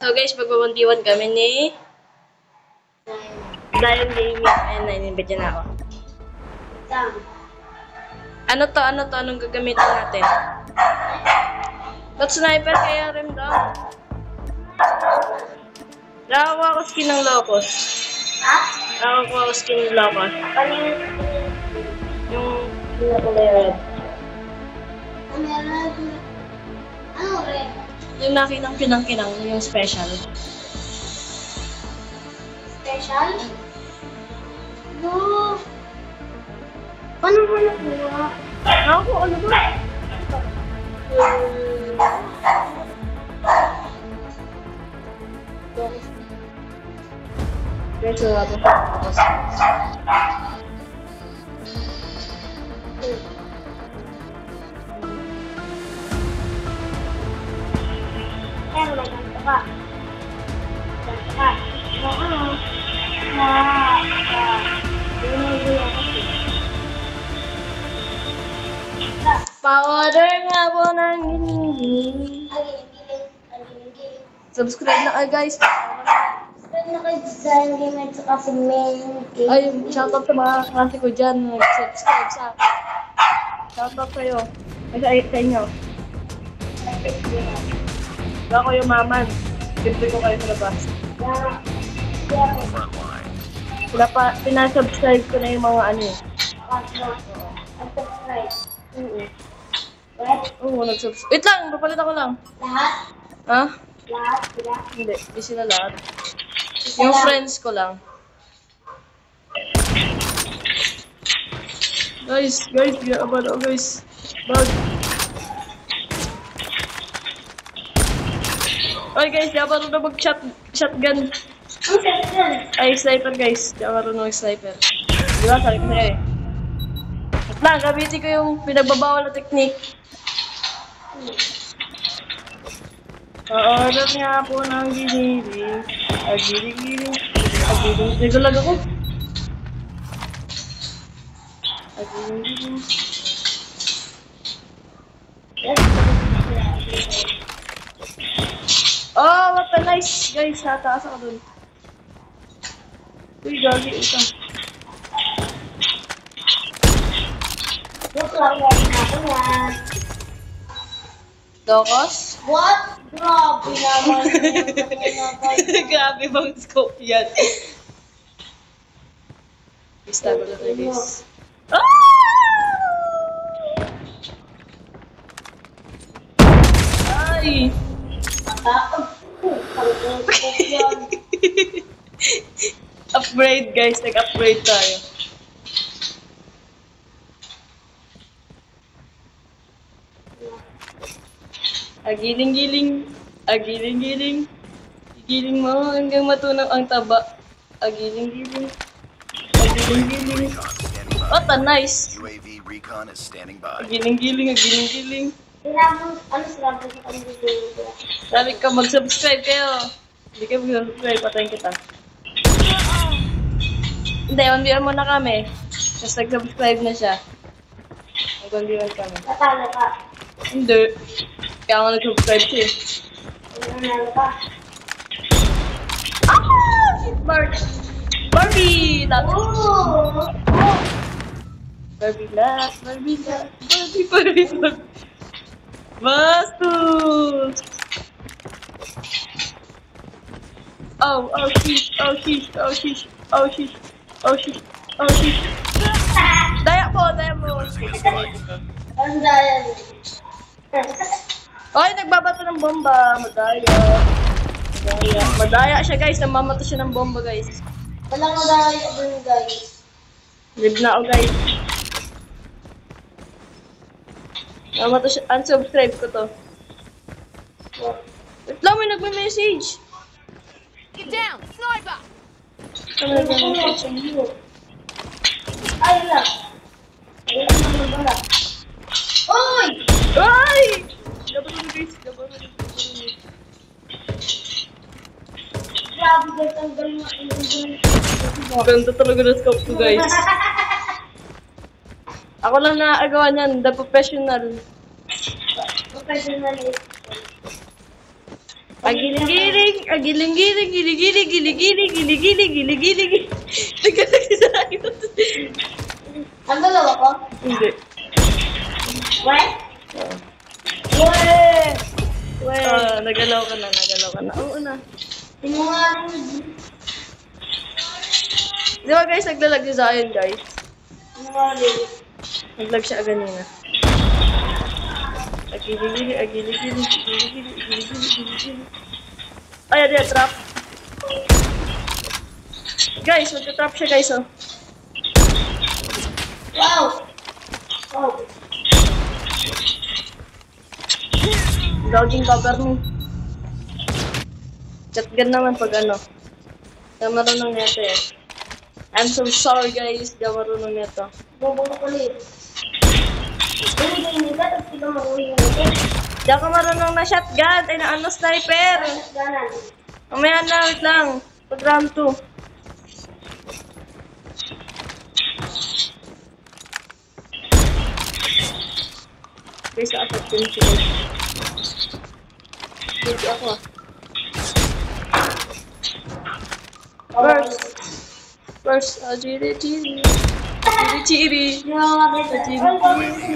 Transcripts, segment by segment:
So guys, magbabandiwan kami ni Zion Gaming. Ayan na, in-invite na ako. Ano to? Anong gagamitin natin? Not sniper kaya rin daw. Nakakuha ko skin ng Locos. Ha? Nakakuha ko skin ng Locos. Ano yung... Yung kulay red. Ano red? Yung nakinang-kinang, yung special. Special? No. Paano mo nakuha? Ako, ano ba? Guys, wala po. Pero may ganito ka. Ganito ka. Oo. Pa-order nga po ng giling. Subscribe na kayo guys. Subscribe na kayo Zion Gaming at saka si Main Gaming. Ay, shoutout sa mga klase ko dyan. Nag-subscribe sa akin. Shoutout sa'yo. Ay, sa inyo. Ako yung maman. Libre ko kayo sa labas. Pinasubscribe ko na yung mga ano eh. Subscribe. Oo. What? Oo, nag-subscribe. Wait lang, papalit ako lang. Lahat? Ha? Lahat sila? Hindi sila lahat. Yung friends ko lang. Guys, yaman ako guys. Bag. Ay guys, yaman ako na mag-shotgun. Ang sarap yan. Ay, sniper guys. Yaman ako na mag-sniper. Diba, sabi ko sa'yo eh. At lang, gamitin ko yung pinagbabawal na technique. Pa-order nga po ng giniling. Giling. Nagulag ako. Giling. Oh, what a nice guys. Nataas ako dun. Uy, gagi. Ito. Joke lang yan. Ako yan. Dokos? What? Grabe naman. Grabe bang scope yan? Istago na tayo guys. Ah! Ay! Upgrade guys, nag-upgrade tayo. Agiling-giling. Giling mo hanggang matunaw ang taba. Agiling-giling. What a nice. UAV recon is standing by. Agiling-giling. Ano sila po sa kanila dito? Sabi ka mag-subscribe kayo. Hindi kayo mag-subscribe, patayin kita. Hindi, 1v1 muna kami. Tapos nag-subscribe na siya. Nag-1v1 kami. Natalo ka. Hindi. Kaya nga nag-subscribe siya eh. Nanalo ka. Ah! Shit, Barbie! Oh! Barbie last. Bastos! Oh sheesh. Daya mo. Ang daya. Ay, nagbabato ng bomba. Madaya siya guys. Namamato siya ng bomba guys. Walang madaya dun guys. Live na ako guys. Namamato siya. Unsubscribe ko to. Wait lang, may nagme-message. Get down! Sniper! Ano nagme-message? Ay lang. Uy! Ay! Gabato guys. Grabe guys, ang galing ng ilong. Ganda talaga ng scope ko guys. Ako lang nakagawa niyan, the professional. Professional is... Agiling-giling. Giling-giling, giling-giling, giling-giling, giling-giling, giling-giling. Nagkalag sa akin. Ang dalawa ko? Hindi. What? Nagalaw ka na, nagalaw ka na. Oo na. Sinungaling. Di ba guys, naglalag si Zion guys? Sinungaling. Naglag siya ganina. Agili-gili, agili-gili, agili-gili, agili-gili. Ay, ayan, trap. Guys, magta-trap siya guys, oh. Wow! Oh. Logging cover mo. Shotgun naman pag ano. Di marunong nito eh. I'm so sorry guys, di marunong nito. Bubong ko ulit. Hindi ka, tapos di ka makuhin ulit. Di ako marunong na shotgun, ay na ano sniper. Ganan. Mamaya na, wait lang. Pag round 2. Guys, apat din siya. Hindi ako ah. First, chiri-chiri. Chiri-chiri. UAV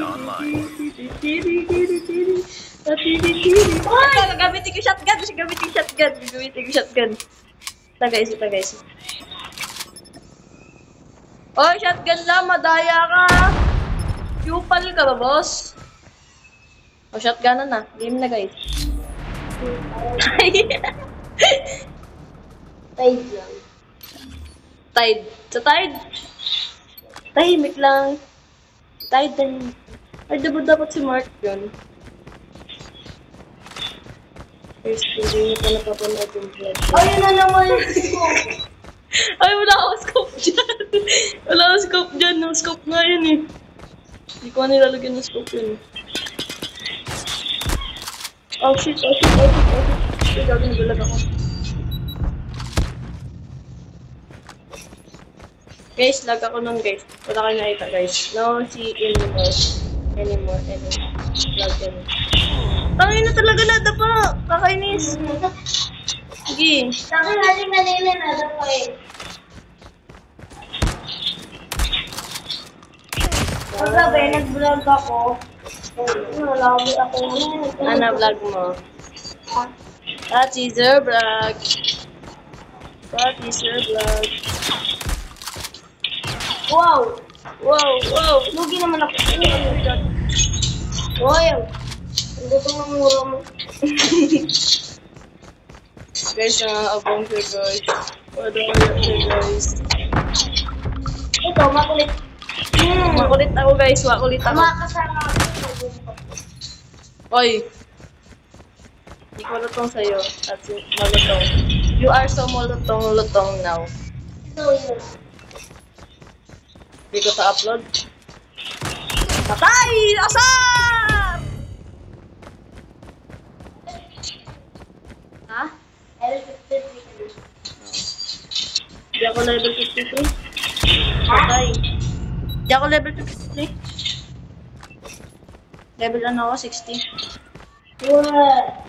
online. Chiri-chiri. Chiri-chiri. Ito, gagamitin ko shotgun. Gagamitin ko shotgun. Ito guys. Oh, shotgun lang. Madaya ka. Yupal ka ba, boss? Oh, shotgun na. Game na, guys. Tide lang. Tide. Sa tide. Tahimik lang. Tide din. Ay, dapat si Mark yun. First, hindi niyo pa napapanood yung vlog. Ayun na naman yung scope. Ay, wala akong scope dyan. Wala akong scope dyan. No scope nga yun eh. Hindi ko nilalagyan ng scope yun. Oh shit. Ito, gagawin bulag ako. Guys, lag ako nun guys. Wala kayo nakita guys. No, see anymore. Lag yun. Tangin na talaga nada pa. Kakainis. Sige. Sa akin natin kanina na ako eh. Pagkabi, nag-vlog ako. Nalawag ako. Ano vlog mo? Teaser vlog. Teaser vlog. Wow! Wow! Lugi naman ako. Wow! Ang gusto ng mura mo. Guys, abong siya guys. Padaya siya guys. Ito, makulit. Makulit ako guys, makulit ako. Makakasama ako. Oy! Hindi ko lutong sa'yo. At malutong. You are so malutong now. Ito yun. Hindi ko ta-upload. Patay! Asar! Ha? Hindi ako level 53. Patay. Hindi ako level 53. Level ano ako? 60. What?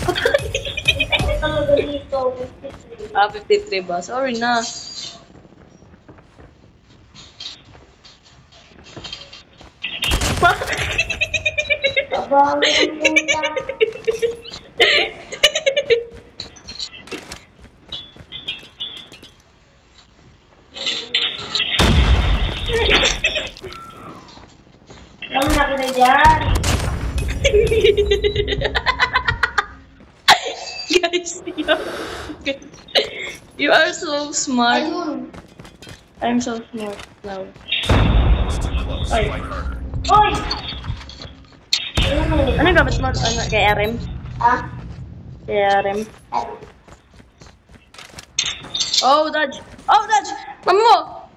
Ito talaga dito. 53 ba? Sorry na. Abang ang puta. Kamu nak kena dyan. Guys, you are so smart. Ayun. I'm so smart now. It's too close. Ay. Fight harder. Hoy! Ayun. Ano gamit mo? Ano, kay RM? Ah? Kay RM. Ano? Oh, dodge! Oh, dodge! Mama mo!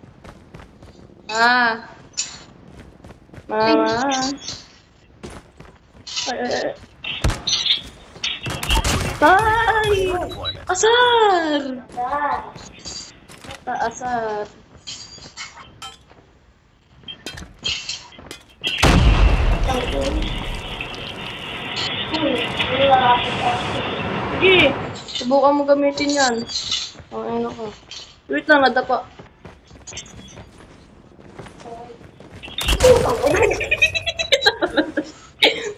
Mama. Ay! Deployment. Asar! Ah. Asar. Sige! subukan mo gamitin yan. Oh, ayun ako. Wait lang, nadapa.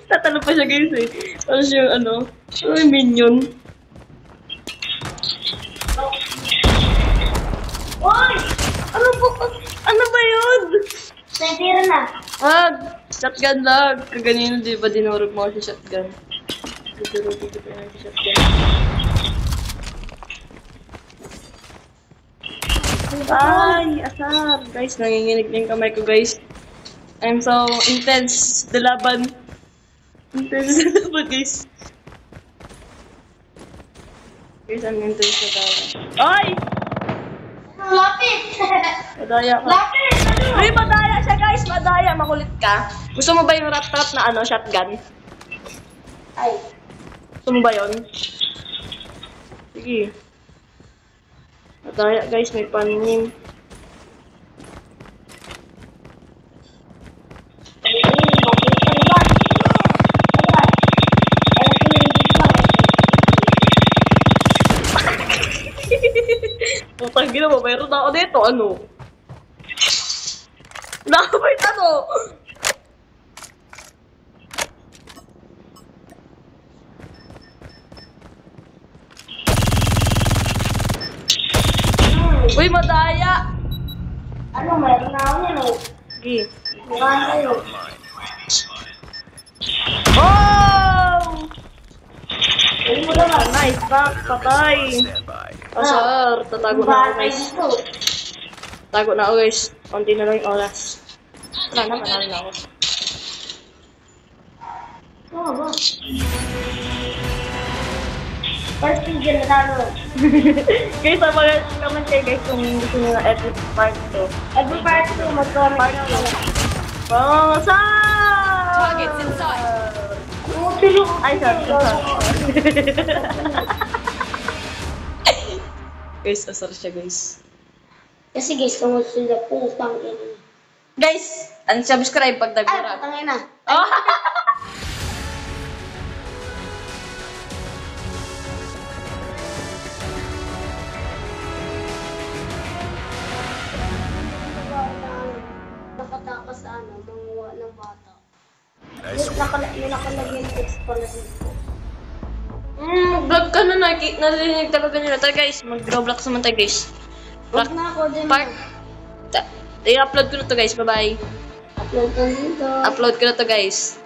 Tatalo pa siya guys eh. Ano siya yung ano? Yung minion. Oy! Ano ba yun? Natira na. Shotgun lag. Kaganino di ba dinurog mo sa shotgun? Dinurog ko pa sa shotgun. Ay, asar. Guys, nanginginig na yung kamay ko guys. I'm so intense. Dalaban. Intense na laban guys. Guys, I'm intense na laban. Ay! Lapit! Madaya ka. Lapit! Uy, madaya siya guys. Madaya. Makulit ka. Gusto mo ba yung rat-rat na ano, shotgun? Ay. Gusto mo ba yun? Sige. Madaya guys, may panim. Putang gina mo, mayroon na ako dito. Ano? Nakapit ano? Uy, madaya! Ano, meron na ako yan oh. Sige. Mukhaan kayo. Oh! Uy mo naman. Nice, back, patay. Stand by. Asar, tatago na ako Bakit guys. dito? Tago na ako guys. Konti na lang yung oras. Tara na, panalo na ako. Oo ba? First season na talo. Guys, sa mga comment kayo guys kung gusto nyo na epic part 2. Every part ko, mag-comment na ako. Oh, sa! Targets in sight. Tumutulong ako. Ay, sorry. Guys, asar siya guys. Kasi guys, tumusulap po. Tangin. Guys, unsubscribe pag Ay, nagmura. patangin na. Oh! Nakatakas sa ano, manguha ng bata. Nice Yung nakalagyan ng expo na dito. Vlog ka na, narinig talaga nila. Tara guys, mag-Roblox naman tayo guys. Huwag na ako din. Part. I-upload ko na to guys, bye-bye. Upload ko dito. Upload ko na to guys.